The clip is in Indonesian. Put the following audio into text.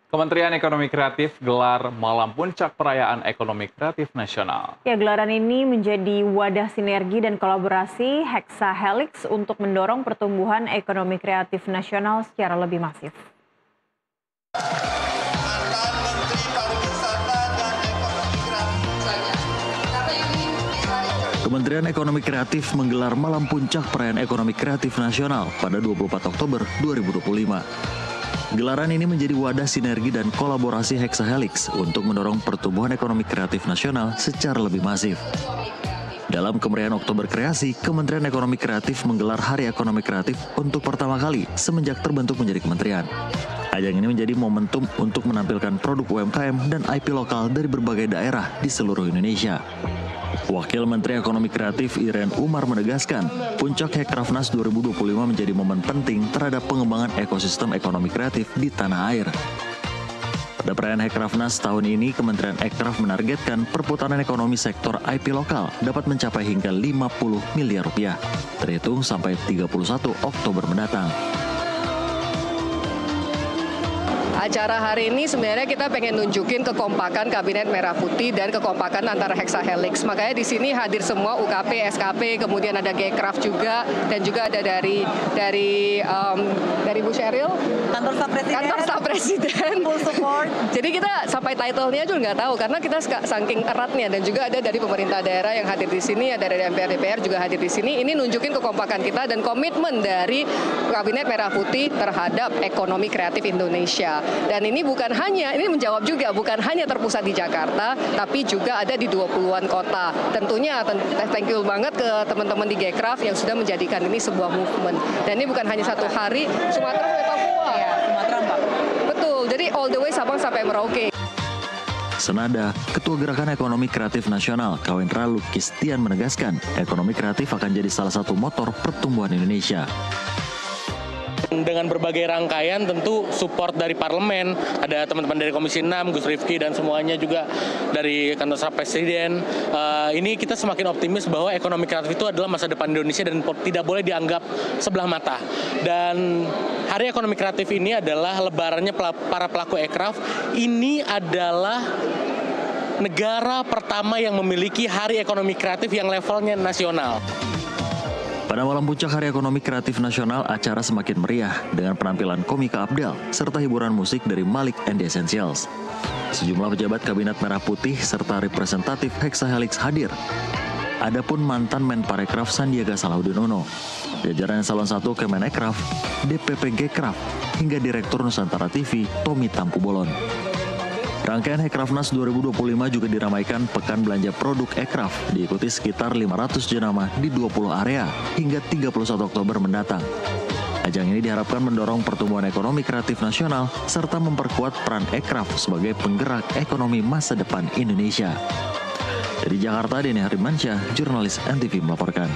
Kementerian Ekonomi Kreatif gelar Malam Puncak Perayaan Ekonomi Kreatif Nasional. Ya, gelaran ini menjadi wadah sinergi dan kolaborasi Hexahelix untuk mendorong pertumbuhan ekonomi kreatif nasional secara lebih masif. Kementerian Ekonomi Kreatif menggelar Malam Puncak Perayaan Ekonomi Kreatif Nasional pada 24 Oktober 2025. Gelaran ini menjadi wadah sinergi dan kolaborasi Hexahelix untuk mendorong pertumbuhan ekonomi kreatif nasional secara lebih masif. Dalam kemeriahan Oktober Kreasi, Kementerian Ekonomi Kreatif menggelar Hari Ekonomi Kreatif untuk pertama kali semenjak terbentuk menjadi kementerian. Ajang ini menjadi momentum untuk menampilkan produk UMKM dan IP lokal dari berbagai daerah di seluruh Indonesia. Wakil Menteri Ekonomi Kreatif Iren Umar menegaskan, Puncak Hekrafnas 2025 menjadi momen penting terhadap pengembangan ekosistem ekonomi kreatif di tanah air. Pada perayaan Hekrafnas tahun ini, Kementerian Ekraf menargetkan perputaran ekonomi sektor IP lokal dapat mencapai hingga 50 miliar rupiah, terhitung sampai 31 Oktober mendatang. Acara hari ini sebenarnya kita pengen nunjukin kekompakan Kabinet Merah Putih dan kekompakan antara Hexahelix. Makanya di sini hadir semua UKP, SKP, kemudian ada Gcraft juga, dan juga ada dari Bu Sheryl, kantor staf presiden, Full support. Jadi kita sampai title-nya juga nggak tahu karena kita saking eratnya, dan juga ada dari pemerintah daerah yang hadir di sini, ada dari MPR DPR juga hadir di sini. Ini nunjukin kekompakan kita dan komitmen dari Kabinet Merah Putih terhadap ekonomi kreatif Indonesia. Dan ini ini menjawab juga bukan hanya terpusat di Jakarta, tapi juga ada di 20-an kota. Tentunya thank you banget ke teman-teman di Gcraft yang sudah menjadikan ini sebuah movement. Dan ini bukan hanya satu hari, Sumatera sampai Papua. Ya, Sumatera, Mbak. Betul, jadi all the way Sabang sampai Merauke. Senada, Ketua Gerakan Ekonomi Kreatif Nasional Kawendra Lukistian menegaskan, ekonomi kreatif akan jadi salah satu motor pertumbuhan Indonesia. Dengan berbagai rangkaian tentu support dari parlemen, ada teman-teman dari Komisi 6, Gus Rifki dan semuanya juga dari kantor staf presiden. Ini kita semakin optimis bahwa ekonomi kreatif itu adalah masa depan Indonesia dan tidak boleh dianggap sebelah mata. Dan Hari Ekonomi Kreatif ini adalah lebarannya para pelaku ekraf. Ini adalah negara pertama yang memiliki Hari Ekonomi Kreatif yang levelnya nasional. Pada malam puncak Hari Ekonomi Kreatif Nasional, acara semakin meriah dengan penampilan komika Abdel serta hiburan musik dari Malik and the Essentials. Sejumlah pejabat Kabinet Merah Putih serta representatif Hexahelix hadir. Adapun mantan Menparekraf Sandiaga Salahuddin Uno, jajaran Eselon 1 Kemenekraf, DPP Gcraft, hingga Direktur Nusantara TV Tommy Tampu-Bolon. Rangkaian Hekrafnas 2025 juga diramaikan Pekan Belanja Produk Ekraf, diikuti sekitar 500 jenama di 20 area hingga 31 Oktober mendatang. Ajang ini diharapkan mendorong pertumbuhan ekonomi kreatif nasional serta memperkuat peran Ekraf sebagai penggerak ekonomi masa depan Indonesia. Dari Jakarta, Denny Harimansyah, jurnalis NTV melaporkan.